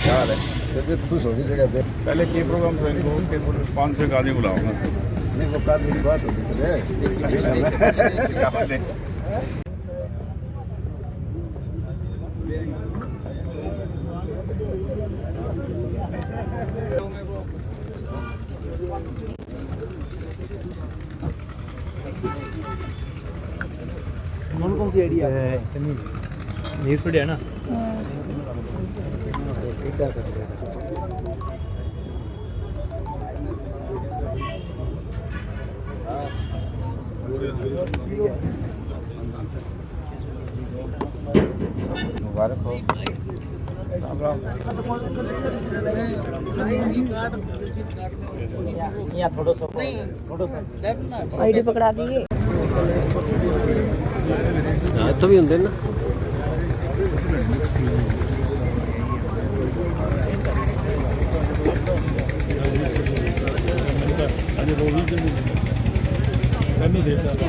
क्या हाल है? तबीयत खुश होगी जगह पे। पहले के प्रोग्राम तो इनको 500 आदमी बुलाऊंगा। नहीं वो काफी मेरी बात होती है। कौन सी आइडिया है? न्यूज़ फीड है ना। मुबारक हो। राम राम। आईडी पकड़ा दीजिए। तो भी होंगे ना।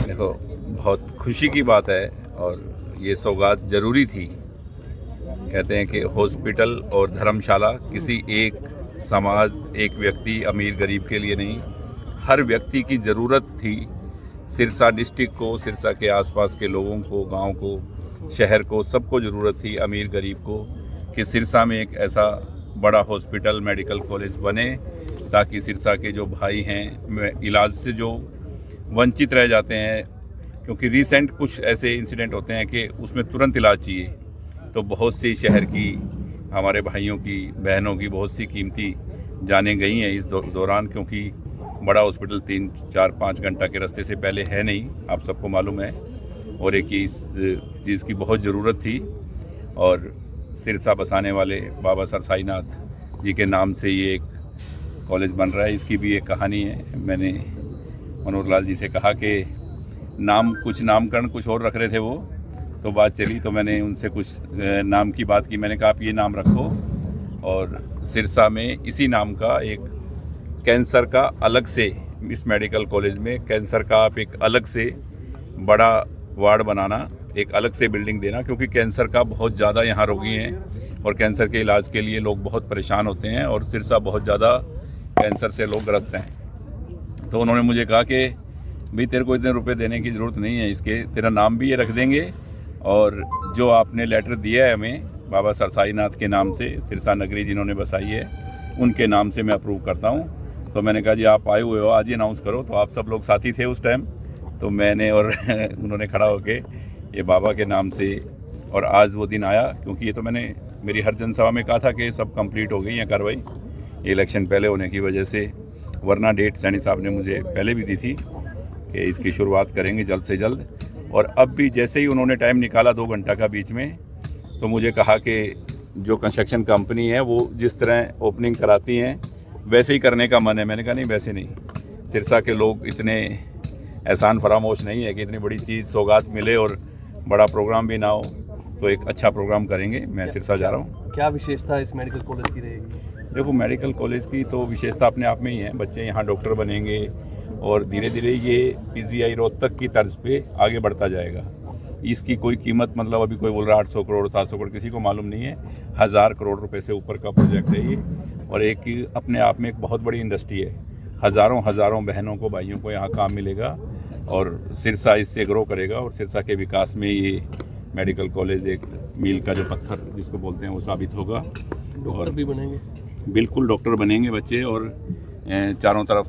देखो बहुत खुशी की बात है और ये सौगात ज़रूरी थी। कहते हैं कि हॉस्पिटल और धर्मशाला किसी एक समाज, एक व्यक्ति, अमीर गरीब के लिए नहीं, हर व्यक्ति की ज़रूरत थी। सिरसा डिस्ट्रिक्ट को, सिरसा के आसपास के लोगों को, गांव को, शहर को, सबको ज़रूरत थी, अमीर गरीब को, कि सिरसा में एक ऐसा बड़ा हॉस्पिटल, मेडिकल कॉलेज बने ताकि सिरसा के जो भाई हैं इलाज से जो वंचित रह जाते हैं, क्योंकि रिसेंट कुछ ऐसे इंसिडेंट होते हैं कि उसमें तुरंत इलाज चाहिए, तो बहुत सी शहर की, हमारे भाइयों की, बहनों की बहुत सी कीमती जानें गई हैं इस दौरान, क्योंकि बड़ा हॉस्पिटल 3, 4, 5 घंटा के रास्ते से पहले है नहीं, आप सबको मालूम है। और एक इस चीज़ की बहुत ज़रूरत थी और सिरसा बसाने वाले बाबा सरसाईनाथ जी के नाम से ये एक कॉलेज बन रहा है। इसकी भी एक कहानी है। मैंने मनोहर लाल जी से कहा कि नामकरण कुछ और रख रहे थे वो, तो बात चली तो मैंने उनसे कुछ नाम की बात की। मैंने कहा आप ये नाम रखो और सिरसा में इसी नाम का एक कैंसर का अलग से, इस मेडिकल कॉलेज में कैंसर का आप एक अलग से बड़ा वार्ड बनाना, एक अलग से बिल्डिंग देना, क्योंकि कैंसर का बहुत ज़्यादा यहाँ रोगी हैं और कैंसर के इलाज के लिए लोग बहुत परेशान होते हैं और सिरसा बहुत ज़्यादा कैंसर से लोग ग्रस्त हैं। तो उन्होंने मुझे कहा कि भाई तेरे को इतने रुपए देने की ज़रूरत नहीं है, इसके तेरा नाम भी ये रख देंगे और जो आपने लेटर दिया है हमें बाबा सरसाईनाथ के नाम से, सिरसा नगरी जिन्होंने बसाई है, उनके नाम से मैं अप्रूव करता हूँ। तो मैंने कहा जी आप आए हुए हो, आज ही अनाउंस करो। तो आप सब लोग साथी थे उस टाइम, तो मैंने और उन्होंने खड़ा होके ये बाबा के नाम से, और आज वो दिन आया, क्योंकि ये तो मैंने मेरी हर जनसभा में कहा था कि सब कंप्लीट हो गई है कार्रवाई, इलेक्शन पहले होने की वजह से, वरना डेट सैनी साहब ने मुझे पहले भी दी थी कि इसकी शुरुआत करेंगे जल्द से जल्द। और अब भी जैसे ही उन्होंने टाइम निकाला 2 घंटा का बीच में, तो मुझे कहा कि जो कंस्ट्रक्शन कंपनी है वो जिस तरह ओपनिंग कराती हैं वैसे ही करने का मन है। मैंने कहा नहीं, वैसे नहीं, सिरसा के लोग इतने एहसान फरामोश नहीं है कि इतनी बड़ी चीज़ सौगात मिले और बड़ा प्रोग्राम भी ना हो, तो एक अच्छा प्रोग्राम करेंगे। मैं सिरसा जा रहा हूँ। क्या विशेषता इस मेडिकल कॉलेज की रहेगी? देखो मेडिकल कॉलेज की तो विशेषता अपने आप में ही है, बच्चे यहाँ डॉक्टर बनेंगे और धीरे धीरे ये PGI रोहतक की तर्ज पे आगे बढ़ता जाएगा। इसकी कोई कीमत, मतलब अभी कोई बोल रहा 800 करोड़ 700 करोड़, किसी को मालूम नहीं है। 1000 करोड़ रुपए से ऊपर का प्रोजेक्ट है ये, और एक अपने आप में एक बहुत बड़ी इंडस्ट्री है। हज़ारों बहनों को, भाइयों को यहाँ काम मिलेगा और सिरसा इससे ग्रो करेगा और सिरसा के विकास में ये मेडिकल कॉलेज एक मील का जो पत्थर जिसको बोलते हैं वो साबित होगा। और भी बनेंगे, बिल्कुल डॉक्टर बनेंगे बच्चे, और चारों तरफ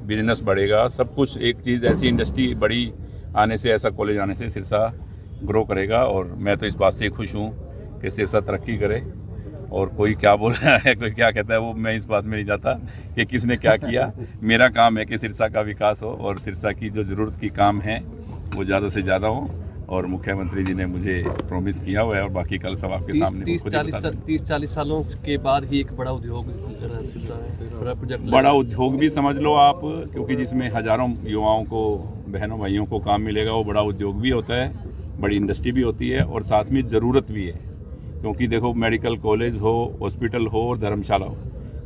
बिजनेस बढ़ेगा, सब कुछ। एक चीज़ ऐसी इंडस्ट्री बड़ी आने से, ऐसा कॉलेज आने से सिरसा ग्रो करेगा। और मैं तो इस बात से खुश हूँ कि सिरसा तरक्की करे, और कोई क्या बोल रहा है, कोई क्या कहता है, वो मैं इस बात में नहीं जाता कि किसने क्या किया। मेरा काम है कि सिरसा का विकास हो और सिरसा की जो ज़रूरत की काम है वो ज़्यादा से ज़्यादा हो। और मुख्यमंत्री जी ने मुझे प्रॉमिस किया हुआ है और बाकी कल सब आपके सामने वो खुद ही बता देंगे। 30-40 सालों के बाद ही एक बड़ा उद्योग प्रोजेक्ट बड़ा उद्योग भी समझ लो आप, क्योंकि जिसमें हज़ारों युवाओं को, बहनों भाइयों को काम मिलेगा, वो बड़ा उद्योग भी होता है, बड़ी इंडस्ट्री भी होती है और साथ में ज़रूरत भी है। क्योंकि देखो, मेडिकल कॉलेज हो, हॉस्पिटल हो और धर्मशाला हो,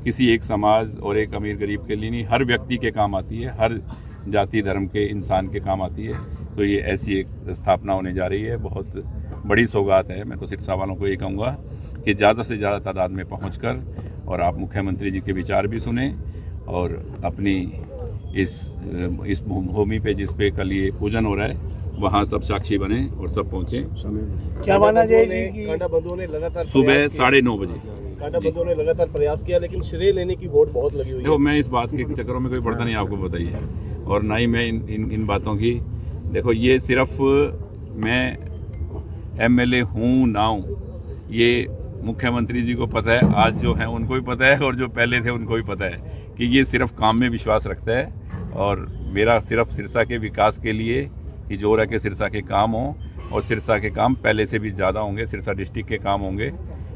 किसी एक समाज और एक अमीर गरीब के लिए नहीं, हर व्यक्ति के काम आती है, हर जाति धर्म के इंसान के काम आती है। तो ये ऐसी एक स्थापना होने जा रही है, बहुत बड़ी सौगात है। मैं तो सिरसा वालों को ये कहूँगा कि ज़्यादा से ज़्यादा तादाद में पहुँचकर और आप मुख्यमंत्री जी के विचार भी सुने और अपनी इस भूमि पे जिस पे कल ये पूजन हो रहा है, वहाँ सब साक्षी बने और सब पहुँचे। क्या माना जाए जी कि कांटा बंधुओं ने लगातार सुबह 9:30 बजे कांटा बंधुओं ने लगातार प्रयास किया, लेकिन श्रेय लेने की वोट बहुत लगी हुई देखो, है। मैं इस बात के चक्करों में कोई पड़ता नहीं, आपको बताइए, और ना ही मैं इन बातों की। देखो, ये सिर्फ मैं MLA हूँ ना हूँ, ये मुख्यमंत्री जी को पता है, आज जो हैं उनको भी पता है और जो पहले थे उनको भी पता है कि ये सिर्फ काम में विश्वास रखता है और मेरा सिर्फ सिरसा के विकास के लिए ही जोर है कि सिरसा के काम हों और सिरसा के काम पहले से भी ज़्यादा होंगे। सिरसा डिस्ट्रिक्ट के काम होंगे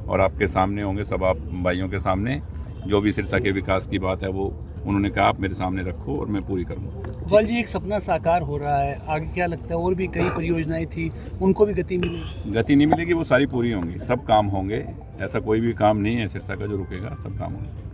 और आपके सामने होंगे, सब आप भाइयों के सामने। जो भी सिरसा के विकास की बात है वो उन्होंने कहा आप मेरे सामने रखो और मैं पूरी करूँगा। वल जी, एक सपना साकार हो रहा है, आगे क्या लगता है? और भी कई परियोजनाएं थी, उनको भी गति मिलेगी? गति नहीं मिलेगी, वो सारी पूरी होंगी, सब काम होंगे। ऐसा कोई भी काम नहीं है सिरसा का जो रुकेगा, सब काम होंगे।